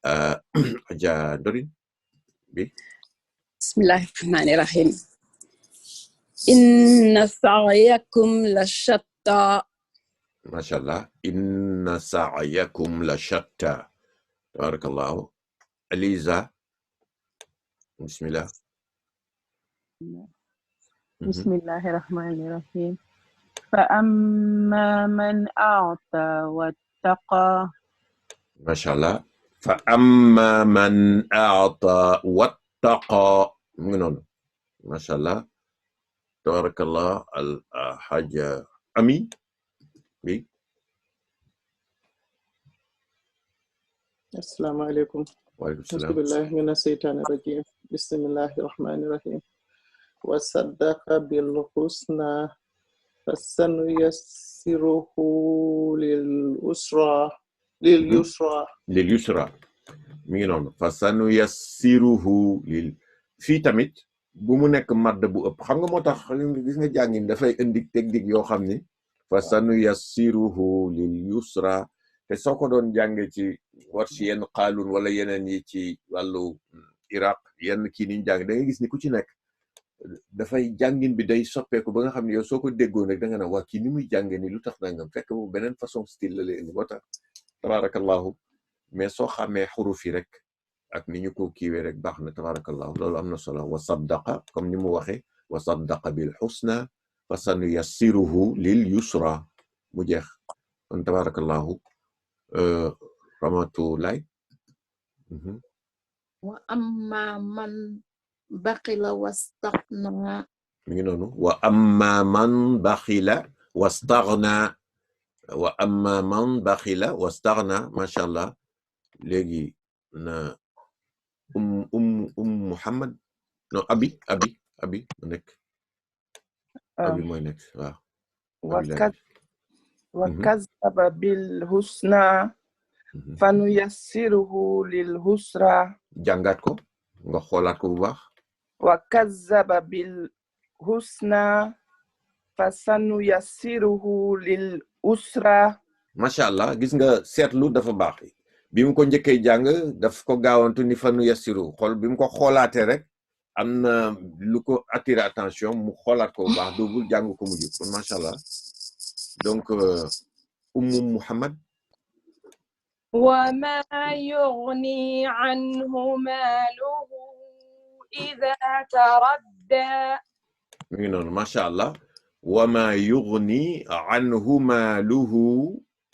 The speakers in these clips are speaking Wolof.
Adja Dorine bi. Bismillahir Rahmanir Rahim. Inna sa'yakum la shatta. Mashallah. Inna sa'yakum la shatta. Tabarakallahu. Eliza. Bismillah. Bismillahirrahmanirrahim. فأما من أعطى واتقى. Mashallah. فأما من أعطى واتقى. Mashallah. Tabarakallah. Al-Hajja Ami. Oui. Assalamu alaikum. Wa alaikum salam. Bismillah mina shaytanir rajim. Bismillahir rahmanir rahim. Wa saddaqa bil husna fasanuyassiruhu lil yusra. Mi ngi noonu fasanuyassiruhu lil fii tamit bu mu nekk madd bu ëpp xam nga moo tax gis nga jàngin dafay indi technique yoo xam ni fasanuyassiruhu lil yusra te soo ko doon jànge ci war ci yenn xaalun wala yeneen yi ci wàllu Iraq yenn kii niñ jàng da ngay gis ni ku ci nekk dafay jàngin bi day soppeeku ba nga xam ne yow soo ko déggoon rek da nga ne waa kii ni muy jànge ni lu tax nangam fekk bu beneen façon style la lay indi moo tax tabarakallahu mais soo xamee xuruf yi rek ak ni ñu ko kiiwee rek baax na tabarakallahu loolu am na solo wa saddaqa comme ni mu waxee wa saddaqa bil husna fa sanuyassiruhu lil yusra mu jeex kon tabarakallahu Ramatulaay. Wa amma man bakhila wastaghna. Mi ngi noonu wa amma man bakhila wastaghna. Wa amma man bakhila wastaghna masha Allah léegi na Muhammad no abi mu nekk abi mooy nekk waaw wa kazzaba bil husna fanuyassiruhu lil husra. jàngaat ko nga xoolaat ko bu baax. wa kazzaba bil husna fasanuyassiruhu lil usra. Masha Allah gis nga seetlu dafa baax bi mu ko njëkkee jàng daf ko gaawantu ni fanuyassiruhu xool bi mu ko xoolaatee rek am na lu ko attiré attention mu xoolaat ko bu baax doogul jàng ko mu jub kon Masha Allah donc Muhammad. wa ma yughni anhu maluhu idha taradda. mi ngi noonu Masha Allah wa ma yughni anhu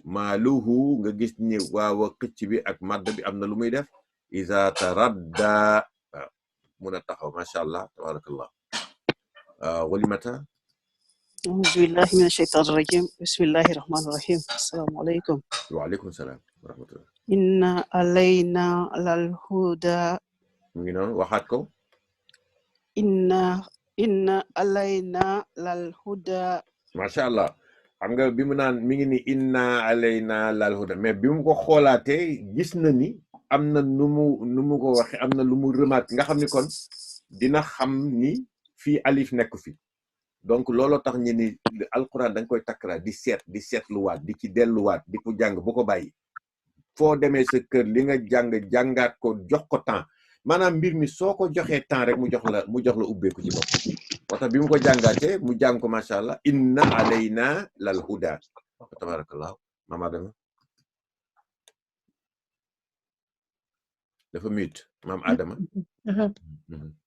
maaluhu nga gis ni waaw xëcc bi ak madd bi am na lu muy def iza taradda mun a taxaw Masha Allah tabarakallah. Walimata. أعوذ بالله من الشيطان الرجيم بسم الله الرحمن الرحيم السلام عليكم. وعليكم السلام ورحمة الله. إن علينا للهدى. mi ngi noonu waxaat ko. inna alayna lal huda. Masha Allah xam nga bi mu naan mi ngi ni inna alayna lal huda mais bi mu ko xoolaatee gis na ni am na nu mu ko waxe am na lu mu remarque nga xam ni kon dina xam ni fii alif nekk fi donc looloo tax ñu ni alquran dañ koy takkara di seetluwaat di ci delluwaat di ko jàng bu ko bàyyi foo demee sa kër li nga jàngaat ko jox ko temps maanaam mbir mi soo ko joxee temps rek mu jox la ubbeeku ci bopp moo tax bi mu ko jàngaatee mu jàng ko Masha Allah inna alayna lal huda tabarakallah mama dama dafa mute maam Adama.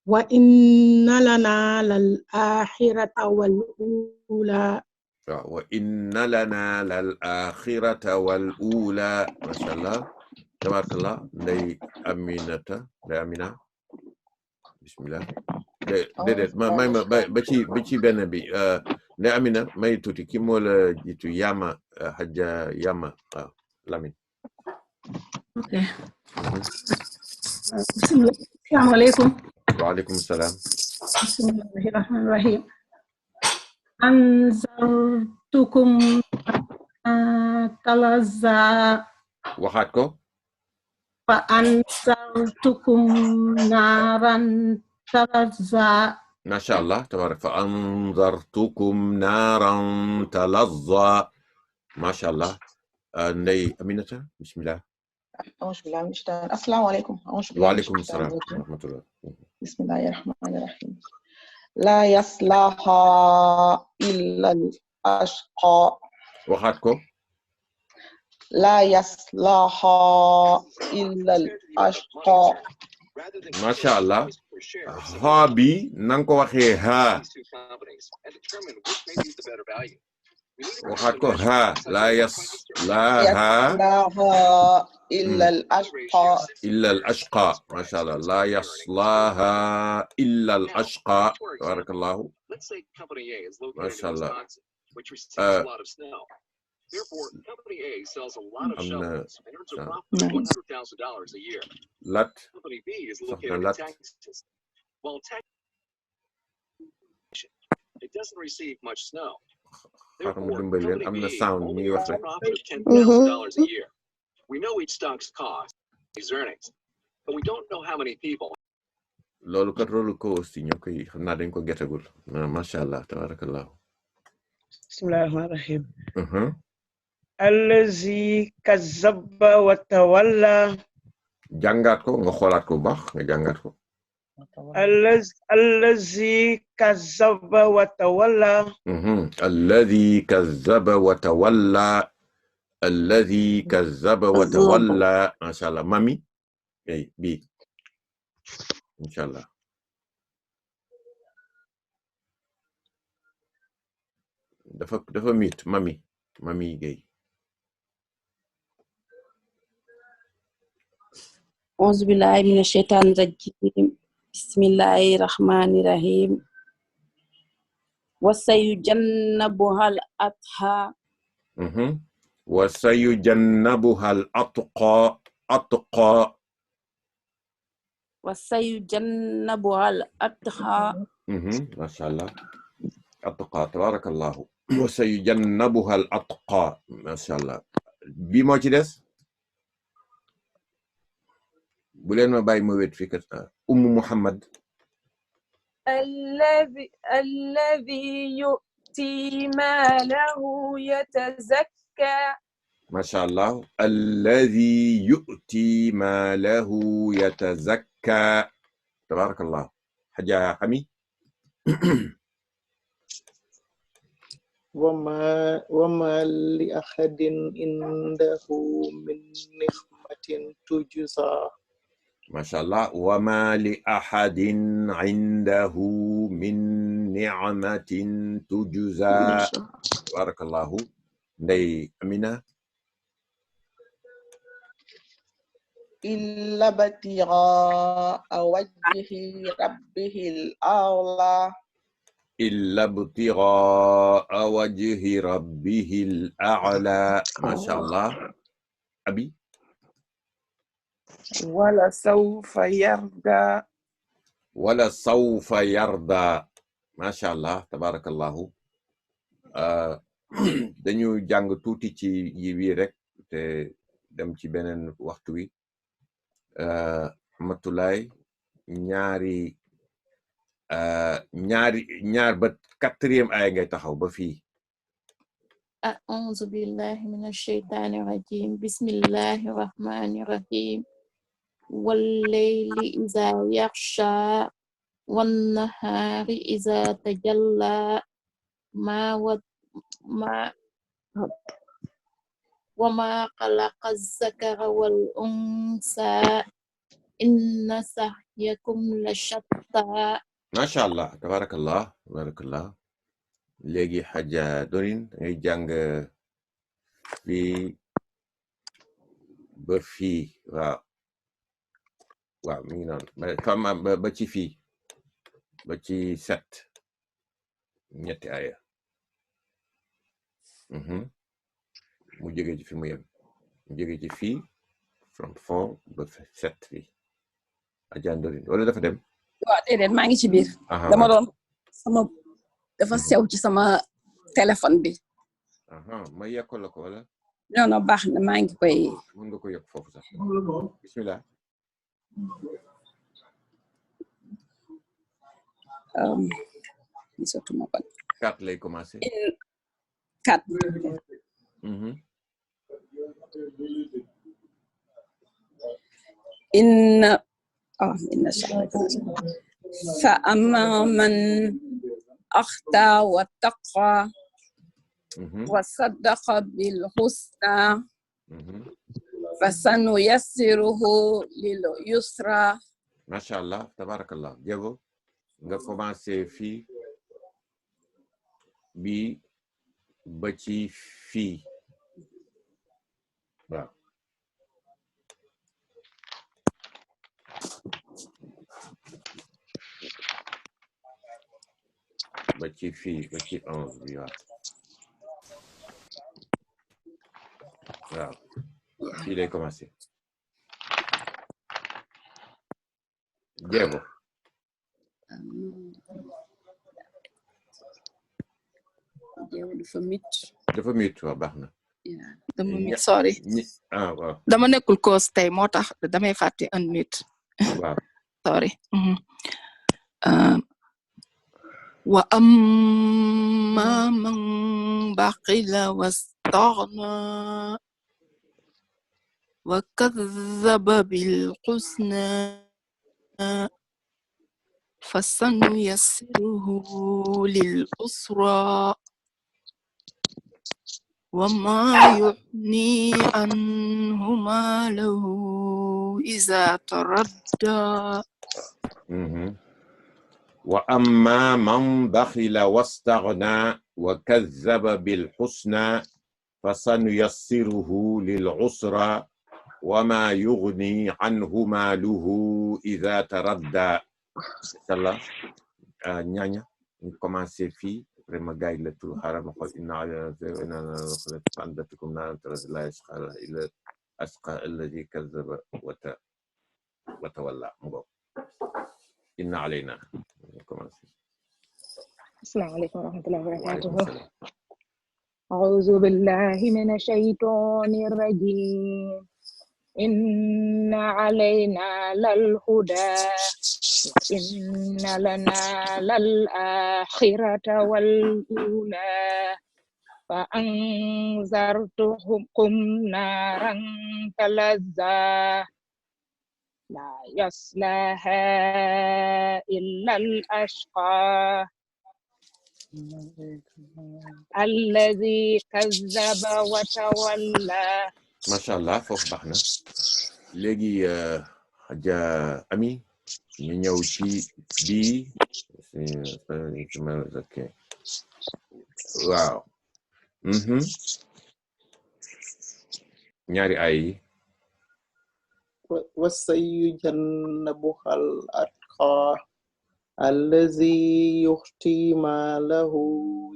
wa inna lana lal akhirata wal ula. wa inna lana lal akhirata wal ula Masha Allah tabarakallah Ndey Amina bismillah déedéet may ma ba ci benn bi Ndey Amina may tuuti ki moo la jiitu Yama Hajja Yama waaw Lamine. ok assalamu alaikum. wa alaikum salam. bismillahir rahmanir rahim. anzartukum talazza. waxaat ko. fa anzartukum naran talazza. Masha Allah tabarak fa anzartukum naran talazza Masha Allah Ndey Aminata bismillah. أعوذ بالله من الشيطان السلام عليكم أعوذ بالله من waaleykum الشيطان salaam الرجيم rahmatullah. بسم الله الرحمن الرحيم لا يصلها إلا الأشقى waxaat ko. لا يصلها إلا الأشقى macha allah. ha bi na nga ko waxee ha. waxaat ko ha. la yaslaha يصلها إلا الأشقى illa al ashqa. macha allah. la yaslaha illa al ashqa. tabarakallahu. macha allah. am na lat soxna lat xaaral ma dimbali leen am na sound ñuy wax rek. loolu kat rôle ko aussi ñoo koy xam naa dañ ko getagul macha allah tabarakallahu. bismillahir rahmanir rahim. allazi kazzaba wa tawalla. jàngaat ko nga xoolaat ko bu baax nga jàngaat ko. allazi kazzaba wa tawalla. allazi kazzaba wa tawalla. allazi kazzaba wa tawalla. macha allah mami. bi incha allah. dafa mit mami Gueye. أعوذ بالله من الشيطان الرجيم بسم الله الرحمن الرحيم وسيجنبها الأتقى وسيجنبها الأتقى وسيجنبها الأتقى ما شاء الله. أتقى تبارك الله. وسيجنبها الأتقى ما شاء الله. bi moo ci des bu leen ma bàyyi ma wet fi kat Muhammad. الذي يؤتي ماله يتزكى. ما شاء الله. الذي يؤتي ماله يتزكى تبارك الله. حاجة حمي. وما لأحد عنده من نعمة تجزى. ما شاء الله. وما لأحد عنده من نعمة تجزى. بارك الله. ndey Amina. إلا ابتغاء وجه ربه الأعلى. إلا ابتغاء وجه ربه الأعلى. ما شاء الله. أبي. ولسوف يرضى. ولسوف يرضى. ما شاء الله تبارك الله. dañu jàng tuuti ci yi wi rek te dem ci beneen waxtu wi. Matulaay ñaar ba 4e aaya ngay taxaw ba fii. أعوذ بالله من الشيطان الرجيم بسم الله الرحمن الرحيم والليل إذا يغشى والنهار إذا تجلى وما خلق الذكر والأنثى إن سعيكم لشتى. ما شاء الله تبارك الله تبارك الله. léegi Hadja Dorine ngay jàng fii ba fii waaw mi ngi noonu ba ci fii ba ci 7 ñetti aaya mu jóge ci fi mu yem mu jóge ci fii from 4 ba 7 fii Hadja Dorine wala dafa dem. waaw déedéet maa ngi ci biir. dama doon dafa sew ci sama téléphone bi. ma yekkal la ko wala. non baax na maa ngi koy. mën nga ko yokk foofu sax. bismillah. gisatuma ko. 4 lay commencé. 4. إن فأما من أخطأ واتقى وصدق بالحسنى فسنيسره لليسرى. ما شاء الله تبارك الله. Diego nga commencé fii bi ba ci fii waaw. ba ci fii ba ci 11 bi waaw. waaw fii lay commencé. Diego. dafa mit waaw baax na. dama mit sorry. waaw. dama nekkul cause tey moo tax damay fàtte unmute. waaw. sorry. wa amma man baqila wastaghna wa kadhaba bil husna fasanuyassiruhu lil usra wa ma yughni anhu maluhu iza taradda. وأما من بخل واستغنى وكذب بالحسنى فسنيسره للعسرى وما يغني عنه ماله إذا تردى. الله ñaña ñu commencé fii vraiment gaay la tur xaaral ma xool inna fandatukum naaran la yasqa illa asqa alladi kazzaba wa tawalla. inna alayna. السلام عليكم ورحمة الله وبركاته. أعوذ بالله من الشيطان الرجيم. إن علينا للهدى وإن لنا للآخرة والأولى فأنذرتكم نارا تلظى لا يصلاها إلا الأشقى الذي كذب وتولى. ما شاء الله foofu baax na. léegi Hadja Ami ñu ñëw ci bii waaw. ñaari ay yi. وسيجنبها الأتقى الذي يؤتي ماله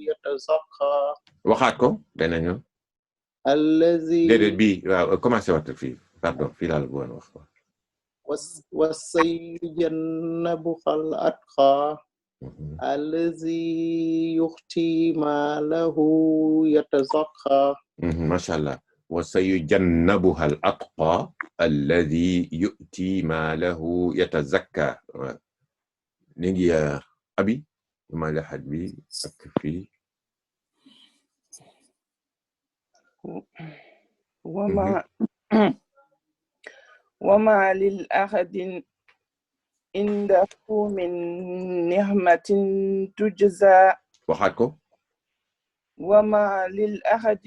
يتزكى. waxaat ko benn ñoom. الذي déedéet bii waaw commencé waxtaan fii pardon fii laa la bëggoon wax ko. وسيجنبها الأتقى الذي يؤتي ماله يتزكى. ما شاء الله. وسيجنبها الأتقى الذي يؤتي ماله يتزكى. نيجي يا أبي ما لحد بي أكفي. وما للأحد عنده من نعمة تجزى. waxaat ko. وما للأحد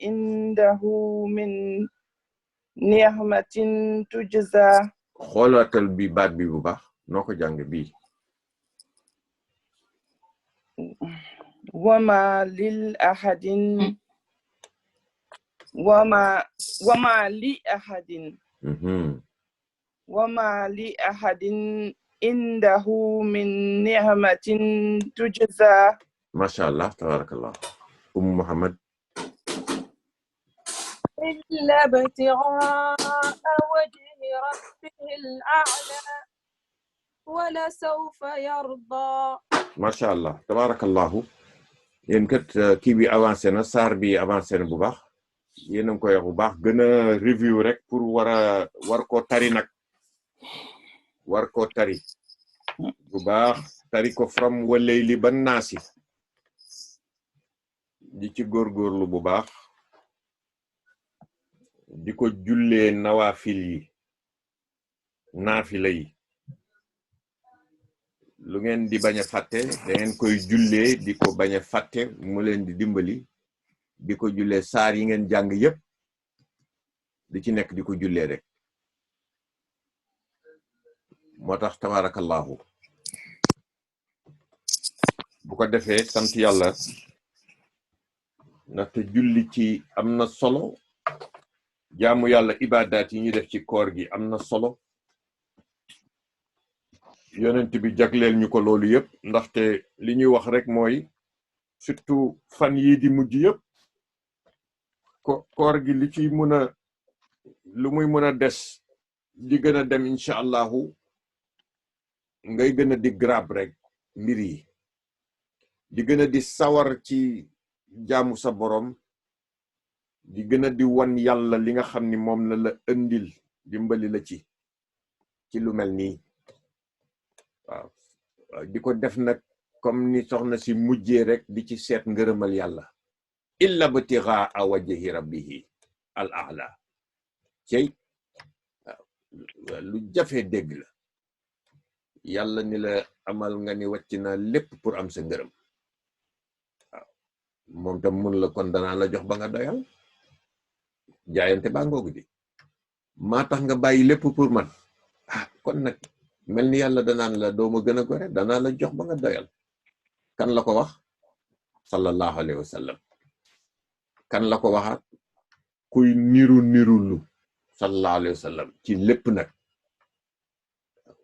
عنده من نعمة تجزى. xoolaatal bi baat bi bu baax noo ko jàng bi. وما للأحد وما لأحد وما لأحد عنده من نعمة تجزى. ما شاء الله تبارك الله. محمد. إلا ابتغاء وجه ربه الأعلى ولسوف يرضى. ما شاء الله تبارك الله. yéen kat kii bi avancé na saar bi avancé na bu baax yéen a ngi koy wax bu baax gën a review rek pour war koo tari nag war koo tari bu baax tari ko from walayli ba naasi di ci góorgóorlu bu baax di ko jullee nawaafil yi naafila yi lu ngeen di bañ a fàtte da ngeen koy jullee di ko bañ a fàtte mu leen di dimbali di ko jullee saar yi ngeen jàng yépp di ci nekk di ko jullee rek moo tax tabarakallahu bu ko defee sant yàlla ndaxte julli ci am na solo jaamu yàlla ibadaat yi ñu def ci koor gi am na solo yonent bi jagleel ñu ko loolu yépp ndaxte li ñuy wax rek mooy surtout fan yii di mujj yépp koor gi li ci mën a lu muy mën a des di gën a dem incha allahu ngay gën a di grab rek mbir yi di gën a di sawar ci jaamu sa borom di gën a di wan yàlla li nga xam ni moom la indil dimbali la ci lu mel nii waaw di ko def nag comme ni soxna si mujjee rek di ci seet ngërëmal yàlla illa btigaa wajhi rabbihi al a'la cey lu jafe dégg la yàlla ni la amal nga ni wàcc na lépp pour am sa ngërëm waaw moom tam mun la kon danaa la jox ba nga doyal jaayante baa ngoogu di maa tax nga bàyyi lépp pour man kon nag mel ni yàlla danaan la dooma gën a gore danaa la jox ba nga doyal kan la ko wax sallallahu alayhi wa sallam kan la ko waxaat kuy nirulu sallallahu alayhi wa sallam ci lépp nag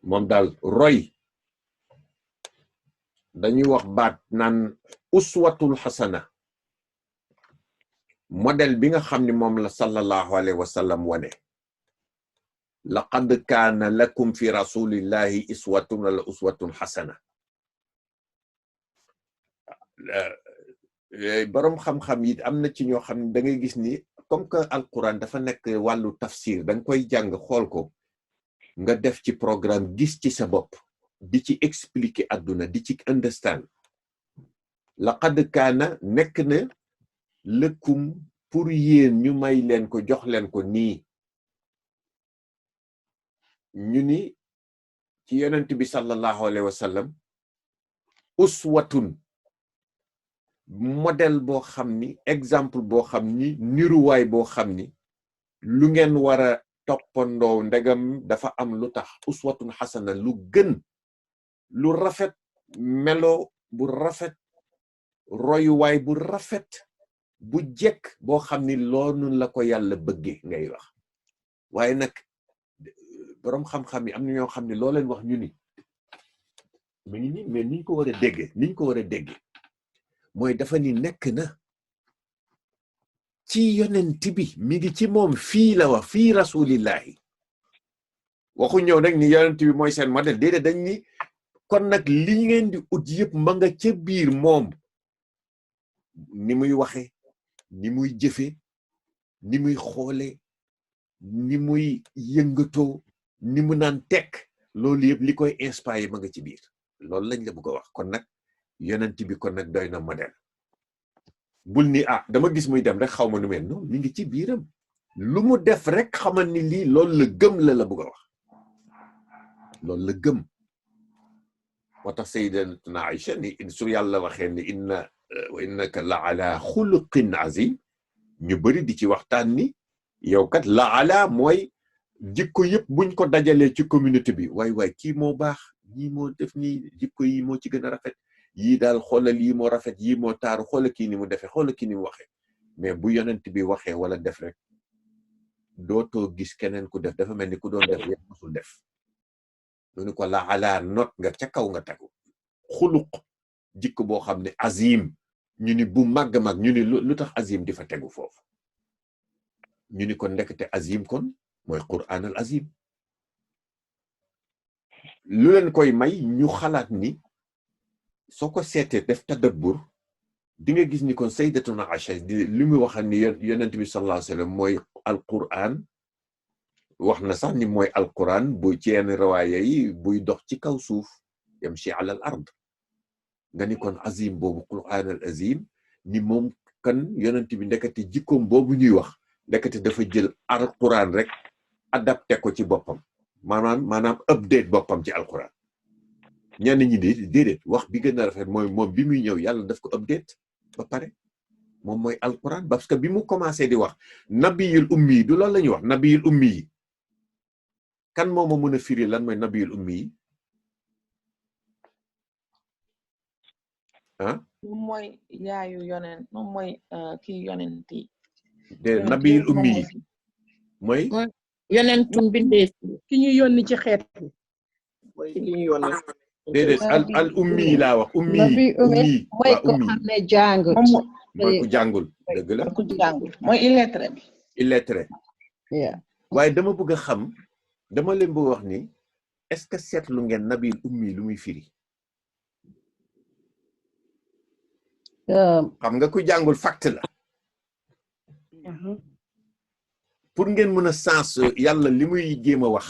moom daal roy dañuy wax baat naan uswatul xasana modèle bi nga xam ni moom la sallallahu alayhi wa sallam wane laqad kaana lakum fi rasulillahi iswatun wala uswatun xasana boroom xam-xam yi am na ci ñoo xam ne da ngay gis ni comme que alquran dafa nekk wàllu tafsir da nga koy jàng xool ko nga def ci programme gis ci sa bopp di ci expliquer àdduna di ci understand laqad kaana nekk na lëkkum pour yéen ñu may leen ko jox leen ko nii ñu ni ci yonent bi sallallahu alayhi wa sallam uswatun modèle boo xam ni exemple boo xam ni niruwaay boo xam ni lu ngeen war a toppandoo ndegam dafa am lu tax uswatun xasana lu gën lu rafet melo bu rafet royuwaay bu rafet bu jekk boo xam ni loolu la ko yàlla bëgge ngay wax waaye nag boroom xam-xam yi am na ñoo xam ne loo leen wax ñu ni mu ngi ni mais niñ ko war a dégge mooy dafa ni nekk na ci yonent bi mi ngi ci moom fii la wax fii rasulillahi waxu ñëw nag ni yonent bi mooy seen modèle déedéet dañ ni kon nag li ngeen di ut yëpp ma nga ca biir moom ni muy waxe ni muy jëfe ni muy xoole ni muy yëngatoo ni mu naan tekk loolu yëpp li koy inspiré ma nga ci biir loolu lañ la bëgg a wax kon nag yonent bi kon nag doy na modèle bul ni dama gis muy dem rek xaw ma nu mel non mi ngi ci biiram lu mu def rek xamal ni lii loolu la gëm la bëgg a wax loolu la gëm moo tax sayyidatuna Aïcha ni su yàlla waxee ni wa innaka la ala xuluqin azim ñu bari di ci waxtaan ni yow kat la ala mooy jikko yëpp buñ ko dajalee ci communauté bi waay kii moo baax ñii moo def nii jikko yi moo ci gën a rafet yii daal xoolal yii moo rafet yii moo taaru xoolal kii ni mu defee xoolal kii ni mu waxee mais bu yonent bi waxee wala def rek dootoo gis keneen ku def dafa mel ni ku doon def yépp musul def ñu ni ko la ala not nga ca kaw nga tegu xuluq jikko boo xam ne azim ñu ni bu màgg-màgg ñu ni lu tax azim di fa tegu foofu ñu ni kon ndekete azim kon mooy Qur'an al azim lu leen koy may ñu xalaat ni soo ko seetee def tadabbur di nga gis ni kon sayyidatuna Aïcha li muy wax ni yonent bi sallallahu alayhi wa sallam mooy alquran wax na sax ni mooy alquran bu ci yenn riwaaya yi buy dox ci kaw suuf yamshi ala al ard nga ni kon azim boobu Qur'an al azim ni moom kan yonent bi ndekete jikkoom boobu ñuy wax ndekete dafa jël alquran rek adapté ko ci boppam maanaam update boppam ci alquran ñenn ñi déedéet wax bi gën a rafet mooy moom bi muy ñëw yàlla daf ko update ba pare moom mooy alquran parce que bi mu commencé di wax nabiyul ummi yi du loolu la ñuy wax nabiyul ummi yi kan moo ma mën a firi lan mooy nabiyul ummi yi ah moom mooy yaayu yonent moom mooy kii yonent yi déedéet nabiyul ummi yi mooy yonentu mbindeef ki ñu yónni ci xeet mooy ki ñu yónni déedéet al ummi yi laa wax ummi nabi ummi mooy ko xam ne jàngut mooy ku jàngul dëgg la ku jàngul mooy illettré bi illettré waaye dama bëgg a xam dama leen bëgg wax ni est-ce que seetlu ngeen nabil ummi lu muy firi xam nga ku jàngul fact la pour ngeen mën a sens yàlla li muy jéem a wax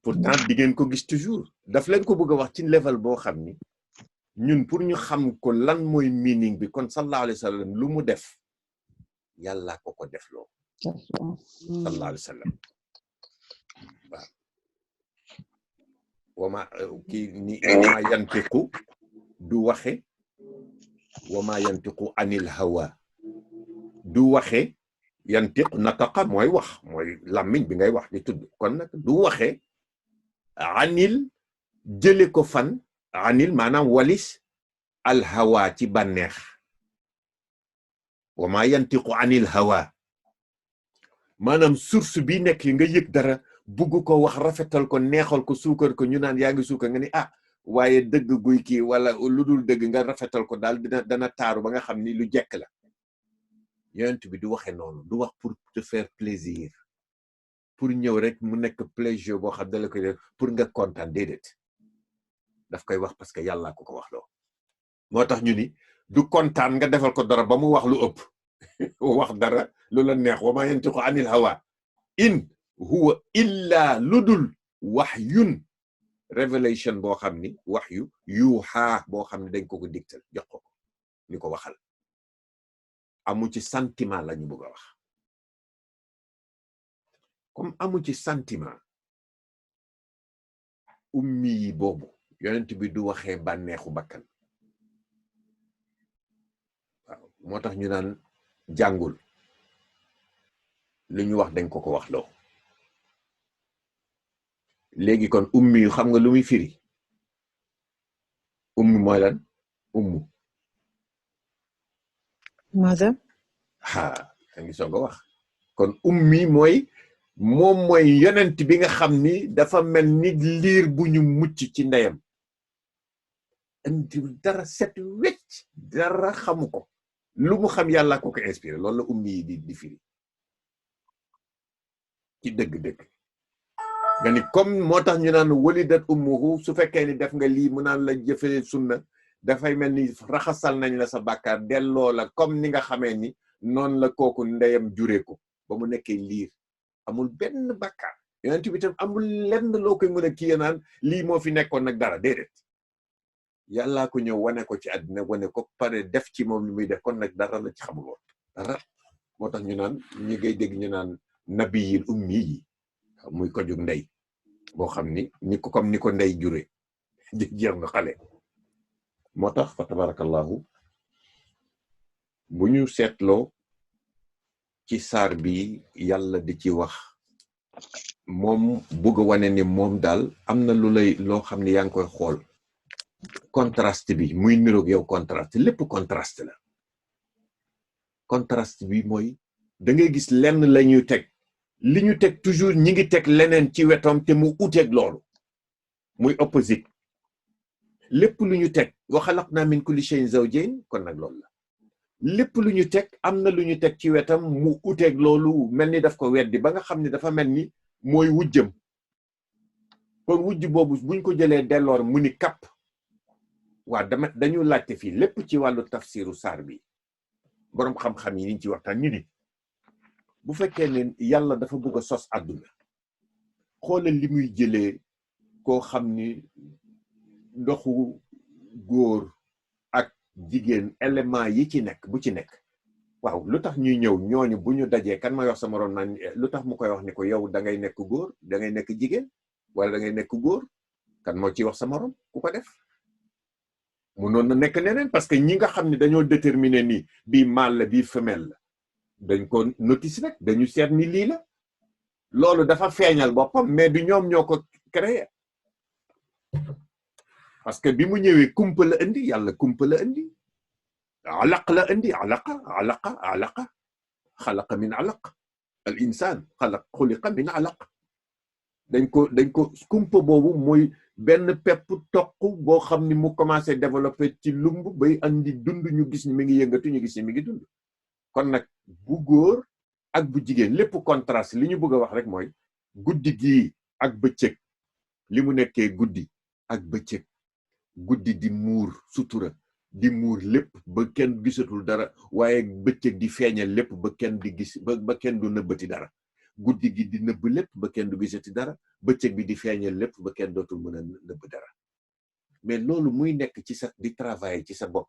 pourtant di ngeen ko gis toujours daf leen ko bëgg a wax ci level boo xam ni ñun pour ñu xam ko lan mooy meaning bi kon sallallahu alayhi wa sallam lu mu def yàlla ko ko def loo sallallahu alayhi wa sallam waaw wama kii ni wama yantiqu du waxe wama yantiqu anil hawa du waxe yantiq nataqa mooy wax mooy làmmiñ bi ngay wax di tudd kon nag du waxe anil jële ko fan anil maanaam walis al hawa ci bànneex wama yantiqu anil hawa maanaam source bi nekk nga yëg dara bugg ko wax rafetal ko neexal ko suukar ko ñu naan yaa ngi suukar nga ni waaye dëgg guy kii wala lu dul dëgg nga rafetal ko daal dana taaru ba nga xam ni lu jekk la yonent bi du waxe noonu du wax pour te faire plaisir pour ñëw rek mu nekk plaisir boo xam dala koy def pour nga kontaan déedéet daf koy wax parce que yàlla ko wax loo moo tax ñu ni du kontaan nga defal ko dara ba mu wax lu ëpp wax dara lu la neex wa ma yantiqu anil hawa in huwa illa ludul wahyun révélation boo xam ni wahyu yuuxaa boo xam ne dañ ko digtal jox ko ni ko waxal amu ci sentiment la ñu bëgg a wax comme amu ci sentiment ummi yi boobu yonent bi du waxee bànneexu bakkan waaw moo tax ñu naan jàngul lu ñu wax dañ ko wax loo léegi kon ummi yu xam nga lu muy firi ummi mooy lan ummu mother a ngi soog a wax kon ummi mooy moom mooy yonent bi nga xam ni dafa mel ni liir bu ñu mucc ci ndeyam andi dara set wecc dara xamu ko lu mu xam yàlla ko inspiré loolu la ummi yi di firi ci dëgg-dëgg nga ni comme moo tax ñu naan walidat ummuhu su fekkee ni def nga lii mu naan la jëfee sunna dafay mel ni raxasal nañ la sa bàkkaar delloo la comme ni nga xamee ni noonu la kooku ndeyam juree ko ba mu nekkee liir amul benn bàkkaar yonent bi tam amul lenn loo koy mën a kii naan lii moo fi nekkoon nag dara déedéet yàllaa ko ñëw wane ko ci àddina wane ko pare def ci moom li muy def kon nag dara la ci xamul woon dara moo tax ñu naan ñi ngay dégg ñu naan nabiyil ummi yi muy ko jug ndey boo xam ni ko comme ni ko ndey jure jeex nga xale moo tax fa tabarakallahu bu ñu seetloo ci saar bi yàlla di ci wax moom bëgg a wane ni moom daal am na loo xam ne yaa ngi koy xool contraste bi muy niroog yow contraste lépp contraste la contraste bi mooy da ngay gis lenn la ñuy teg li ñu teg toujours ñi ngi teg leneen ci wetam te mu uteeg loolu muy opposite lépp lu ñu teg wa xalaqna min kulli shay'in zawjayn kon nag loolu la lépp lu ñu teg am na lu ñu teg ci wetam mu uteeg loolu mel ni daf ko weddi ba nga xam ne dafa mel ni mooy wujjam kon wujj boobu buñ ko jëlee delloor mu ni kapp waa dañu laajte fii lépp ci wàllu tafsiru saar bi boroom xam-xam yi niñ ci waxtaan ñu ni bu fekkee ne yàlla dafa bëgg a sos àdduna xoolal li muy jëlee koo xam ni ndoxu góor ak jigéen élément yi ci nekk bu ci nekk waaw lu tax ñuy ñëw ñooñu bu ñu dajee kan may wax sa moroom naan lu tax mu koy wax ni ko yow da ngay nekk góor da ngay nekk jigéen wala da ngay nekk góor kan moo ciy wax sa morom ku ko def mënoon na nekk neneen parce que ñi nga xam ne dañoo déterminer ni bii mâle la bii femelle la dañ ko notice rek dañu seet ni lii la loolu dafa feeñal boppam mais du ñoom ñoo ko créé parce que bi mu ñëwee kumpa la indi yàlla kumpa la indi alaq la indi alaqa xalaqa min alaq al insan xuliqa min alaq dañ ko kumpa boobu mooy benn pepp toq boo xam ni mu commencé développé ci lumb bay andi dund ñu gis ni mi ngi yëngatu ñu gis ni mi ngi dund kon nag bu góor ak bu jigéen lépp contraste li ñu bëgg a wax rek mooy guddi gii ak bëccëg li mu nekkee guddi ak bëccëg guddi di muur sutura di muur lépp ba kenn gisatul dara waaye bëccëg di feeñal lépp ba kenn di gis ba kenn du nëbbati dara guddi gi di nëbb lépp ba kenn du gisati dara bëccëg bi di feeñal lépp ba kenn dootul mën a nëbb dara mais loolu muy nekk ci sa di travailler ci sa bopp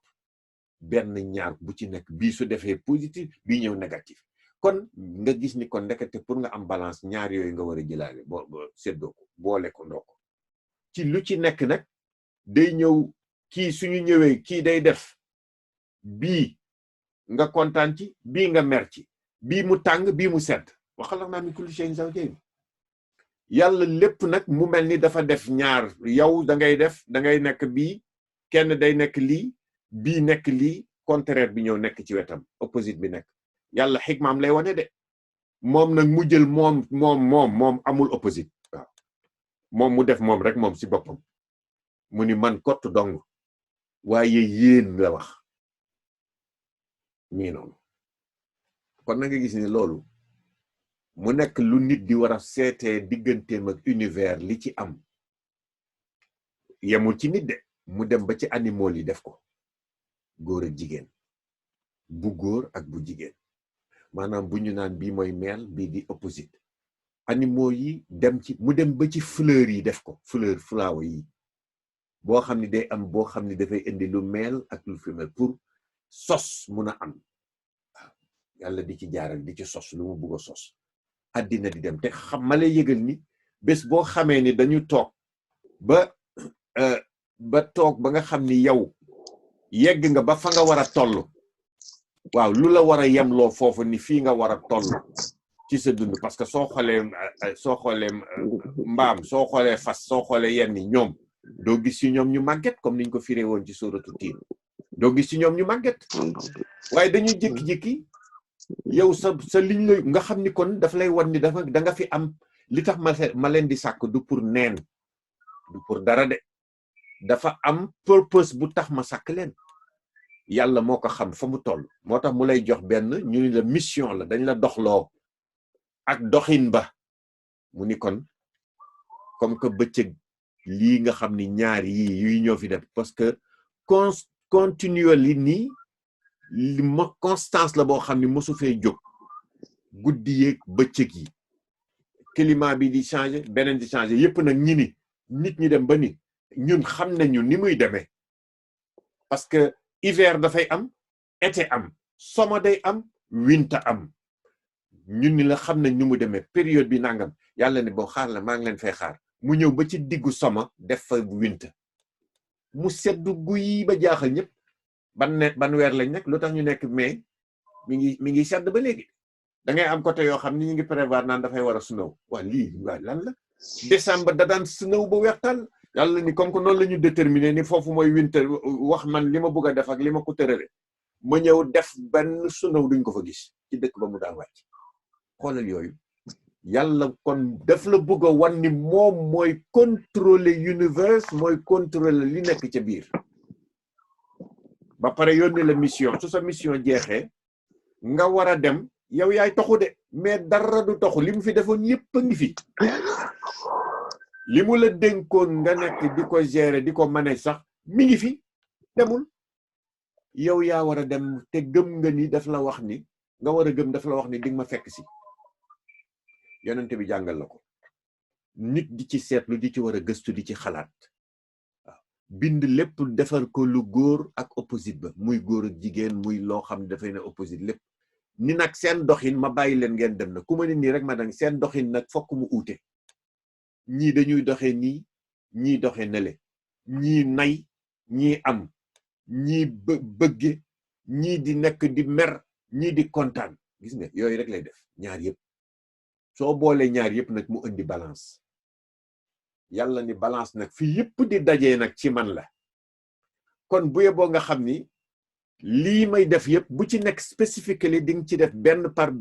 benn ñaar bu ci nekk bii su defee positif bii ñëw négatif kon nga gis ni kon ndekete pour nga am balance ñaar yooyu nga war a jëlaale boo séddoo ko boole ko ndoo ko ci lu ci nekk nag day ñëw kii suñu ñëwee kii day def bii nga kontaan ci bii nga mer ci bii mu tàng bii mu sedd wa xalaqnaa min kulli shay'in zawjayn yàlla lépp nag mu mel ni dafa def ñaar yow da ngay nekk bii kenn day nekk lii bii nekk lii contraire bi ñëw nekk ci wetam opposite bi nekk yàlla xikmaam lay wane de moom nag mu jël moom amul opposite waaw moom mu def moom rek moom si boppam mu ni man kott dong waaye yéen la wax mii noonu kon na nga gis ni loolu mu nekk lu nit di war a seetee digganteem ak univers li ci am yemul ci nit de mu dem ba ci animaux yi def ko góor ak jigéen bu góor ak bu jigéen maanaam bu ñu naan bii mooy male bii di opposite animaux yi mu dem ba ci fleur yi def ko flower yi boo xam ni day am boo xam ni dafay indi lu male ak lu femelle pour sos mun a am waaw yàlla di ci jaaral di ci sos lu mu bugg a sos àddina di dem te xam ma lay yëgal ni bés boo xamee ni dañu toog ba nga xam ni yow yegg nga ba fa nga war a toll waaw lu la war a yemloo foofu ni fii nga war a toll ci sa dund parce que soo xoolee mbaam soo xoolee fas soo xoolee yenn ñoom doo gis ci ñoom ñu màgget comme niñ ko firee woon ci sóoratu Tiin doo gis ci ñoom ñu màgget waaye dañuy jékki-jékki yow sa liñ lay nga xam ni kon daf lay wan ni da nga fi am li tax ma leen di sàkk du pour neen du pour dara de dafa am purpose bu tax ma sàkk leen yàlla moo ko xam fa mu toll moo tax mu lay jox benn ñu ni la mission la dañ la doxloo ak doxin ba mu ni kon comme que bëccëg lii nga xam ni ñaar yii yuy ñoo fi def parce que continuel li nii constance la boo xam ni mosu fee jóg guddi yeeg bëccëg yi climat bi di changer beneen di changer yépp nag ñi ni nit ñi dem ba ni ñun xam nañu ni muy demee parce que hiver dafay am été am summer day am winter am ñun ni la xam nañ ni mu demee période bi nangam yàlla ne boo xaar la maa ngi leen fay xaar mu ñëw ba ci diggu summer def fa winter mu seddu guy ba jaaxal ñëpp ban weer lañ nekk lu tax ñu nekk mais mi ngi sedd ba léegi da ngay am côté yoo xam ni ñu ngi prévoir naan dafay war a snow waa lii waa lan la décembre da daan snow ba weextal yàlla ni comme que noonu la ñu déterminer ni foofu mooy winter wax man li ma bëgg a def ak li ma ko tërale ma ñëw def benn snow duñ ko fa gis ci dëkk ba mu daan wàcc xoolal yooyu yàlla kon daf la bëgg a wan ni moom mooy contrôler univers mooy contrôler li nekk ca biir ba pare yónnee la mission su sa mission jeexee nga war a dem yow yaay toxu de mais dara du toxu li mu fi defoon yépp a ngi fi li mu la dénkoon nga nekk di ko gérer di ko mané sax mi ngi fi demul yow yaa war a dem te gëm nga ni daf la wax ni nga war a gëm daf la wax ni di nga ma fekk si yonente bi jàngal la ko nit di ci seetlu di ci war a gëstu di ci xalaat waaw bind lépp defar ko lu góor ak opposite ba muy góor ak jigéen muy loo xam ne dafay ne opposite lépp ni nag seen doxin ma bàyyi leen ngeen dem na ku ma ni nii rek ma dang seen doxin nag fokk mu uute ñii dañuy doxe nii ñii doxe nele ñii nay ñii am ñii bëgge ñii di nekk di mer ñii di kontaan gis nga yooyu rek lay def ñaar yëpp soo boolee ñaar yëpp nag mu indi balance yàlla ni balance nag fi yëpp di dajee nag ci man la kon bu yeboo nga xam ni lii may def yëpp bu ci nekk spécifiquement di nga ci def benn par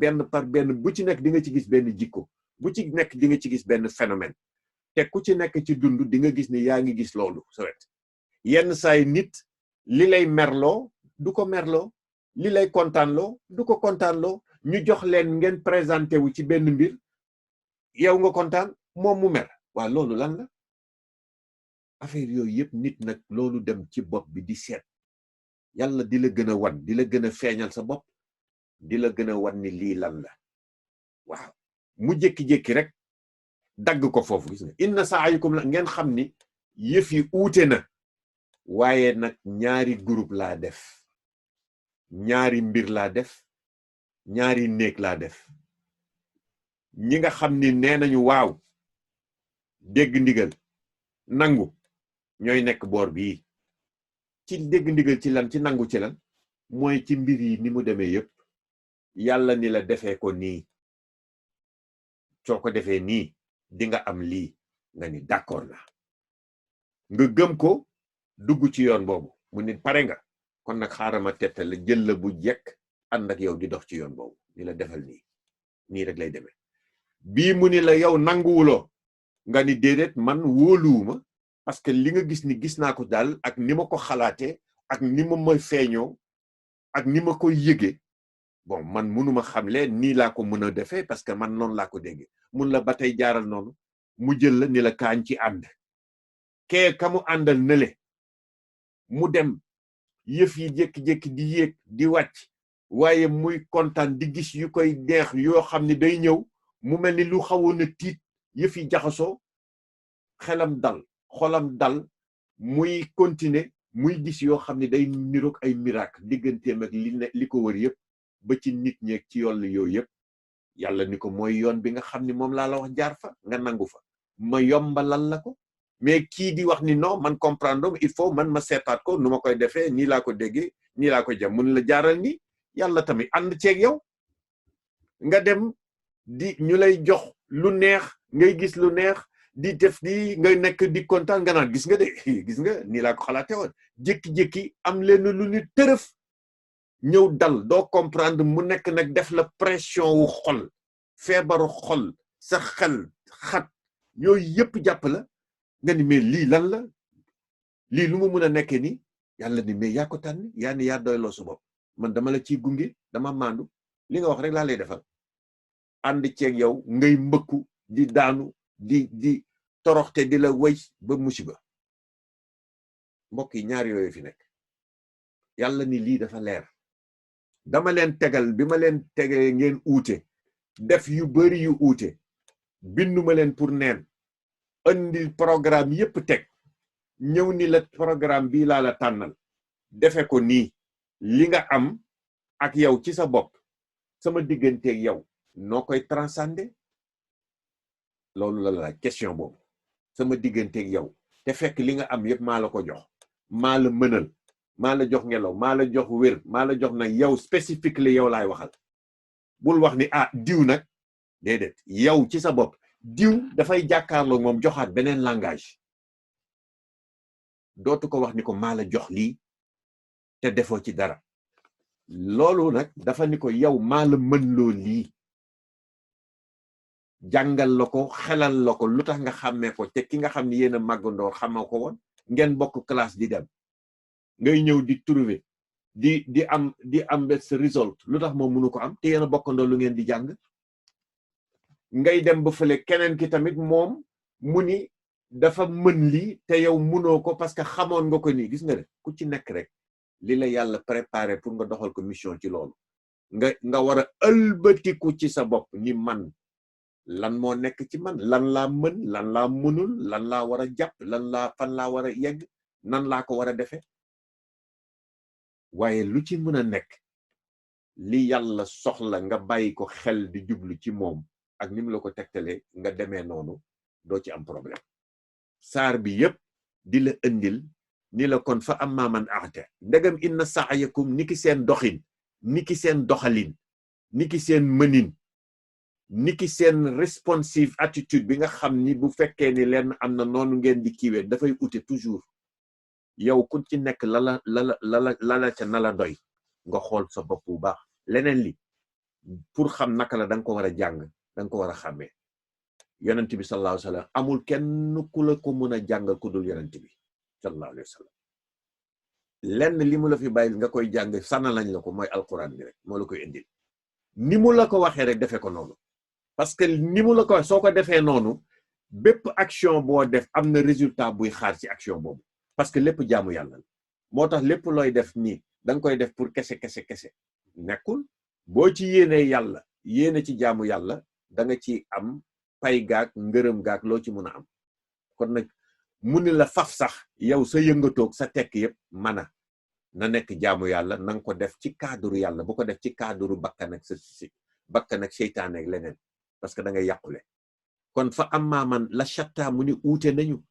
benn bu ci nekk di nga ci gis benn jikko bu ci nekk di nga ci gis benn phénomène te ku ci nekk ci dund di nga gis ni yaa ngi gis loolu sa wet yenn saay nit li lay merloo du ko merloo li lay kontaanloo du ko kontaanloo ñu jox leen ngeen présenté wu ci benn mbir yow nga kontaan moom mu mer waa loolu lan la affaire yooyu yëpp nit nag loolu dem ci bopp bi di seet yàlla di la gën a wan di la gën a feeñal sa bopp di la gën a wan ni lii lan la waaw mu jékki-jékki rek dagg ko foofu gis nga inna sa'yakum la ngeen xam ni yëf yi uute na waaye nag ñaari groupe laa def ñaari mbir laa def ñaari néeg laa def ñi nga xam ni nee nañu waaw dégg ndigal nangu ñooy nekk boor bii ci dégg ndigal ci lan ci nangu ci lan mooy ci mbir yi ni mu demee yépp yàlla ni la defee ko nii soo ko defee nii di nga am lii nga ni d'accord na nga gëm ko dugg ci yoon boobu mu ni pare nga kon nag xaaral ma tette la jël la bu jekk ànd ak yow di dox ci yoon boobu ni la defal nii nii rek lay demee bii mu ni la yow nanguwuloo nga ni déedéet man wóoluwuma parce que li nga gis ni gis naa ko daal ak ni ma ko xalaatee ak ni ma may feeñoo ak ni ma koy yëgee bon man mënuma xamle nii laa ko mën a defee parce que man noonu laa ko déggee mun la ba tey jaaral noonu mu jël la ni la kaañ ci ànd kee ka mu àndal nële mu dem yëf yi jékki-jékki di yéeg di wàcc waaye muy kontaan di gis yu koy neex yoo xam ne day ñëw mu mel ni lu xawoon a tiit yëf yi jaxasoo xelam dal xolam dal muy continuer muy gis yoo xam ne day niroog ay miracle digganteem ak li ko wër yëpp ba ci nit ñeeg ci yoon yooyu yëpp yàlla ni ko mooy yoon bi nga xam ni moom laa la wax jaar fa nga nangu fa ma yombalal la ko mais kii di wax ni non man comprendre il faut man ma seetaat ko nu ma koy defee nii laa ko déggee nii laa ko jëm mun la jaaral ni yàlla tamit ànd ceeg yow nga dem di ñu lay jox lu neex ngay gis lu neex di def di nga nekk di kontaan nga naan gis nga de gis nga nii laa ko xalaatee woon jékki-jékki am leen lu ni tërëf ñëw dal doo comprendre mu nekk nag def la pression wu xol feebaru xol sa xel xat yooyu yëpp jàpp la nga ni mais lii lan la lii lu mu mën a nekkee ni yàlla ni mais yaa ko tànn yaa ni yaa doyloo su bopp man dama la ciy gunge dama maandu li nga wax rek laa lay defal ànd ceeg yow ngay mbëkku di daanu di toroxte di la wëy ba musiba mbokk yi ñaar yooyu fi nekk yàlla ni lii dafa leer dama leen tegal bi ma leen tegee ngeen uute def yu bari yu uute binduma leen pour neen andi programme yépp teg ñëw ni la programme bii laa la tànnal defe ko nii li nga am ak yow ci sa bopp sama digganteeg yow noo koy transcender loolu la laaj question boobu sama digganteeg yow te fekk li nga am yépp maa la ko jox maa la mënal maa la jox ngelaw maa la jox wér maa la jox nag yow spécifique la yow laay waxal bul wax ni ah diw nag déedéet yow ci sa bopp diw dafay jàkkaarloo moom joxaat beneen langage dootu ko wax ni ko maa la jox lii te defoo ci dara loolu nag dafa ni ko yow maa la mën loo lii jàngal la ko xelal la ko lu tax nga xàmmee ko te ki nga xam ne yéen a màggandoor xamoo ko woon ngeen bokk classe di dem ngay ñëw di trouver di am best result lu tax moom mënu ko am te yéen a bokkandoo lu ngeen di jàng ngay dem ba fële keneen ki tamit moom mu ni dafa mën lii te yow mënoo ko parce que xamoon nga ko nii gis nga de ku ci nekk rek li la yàlla préparé pour nga doxal ko mission ci loolu nga war a ëlbatiku ci sa bopp ni man lan moo nekk ci man lan laa mën lan laa mënul lan laa war a jàpp fan laa war a yegg nan laa ko war a defee waaye lu ci mën a nekk li yàlla soxla nga bàyyi ko xel di jublu ci moom ak ni mu la ko tegtalee nga demee noonu doo ci am problème saar bi yépp di la indil ni la kon fa amma man a'ta ndegam inna sa'yakum niki seen doxin niki seen doxalin niki seen mënin niki seen responsive attitude bi nga xam ni bu fekkee ni leen am na noonu ngeen di kiiwee dafay ute toujours yow ku ci nekk lala ca na la doy nga xool sa bopp bu baax leneen li pour xam naka la danga ko war a jàng danga ko war a xàmmee yonent bi sallallahu alayhi wa sallam amul kenn ku la ko mën a jàngal ku dul yonent bi sallallahu alayhi wa sallam lenn li mu la fi bàyyi nga koy jàng sànna lañ la ko mooy alquran bi rek moo la koy indil ni mu la ko waxee rek defee ko noonu parce que ni mu la ko wax soo ko defee noonu bépp action boo def am na résultat buy xaar ci action boobu parce que lépp jaamu yàlla la moo tax lépp looy def nii da nga koy def pour kese nekkul boo ci yéenee yàlla yéene ci jaamu yàlla da nga ci am pay gaag ngërëm gaag loo ci mën a am kon nag mu ni la faf sax yow sa yëngatoog sa tekk yëpp mana na nekk jaamu yàlla na nga ko def ci cadre yàlla bu ko def ci cadre bakkan ak bakkan ak seytaane ak leneen parce que da ngay yàqule kon fa amma man la shatta mu ni uute nañu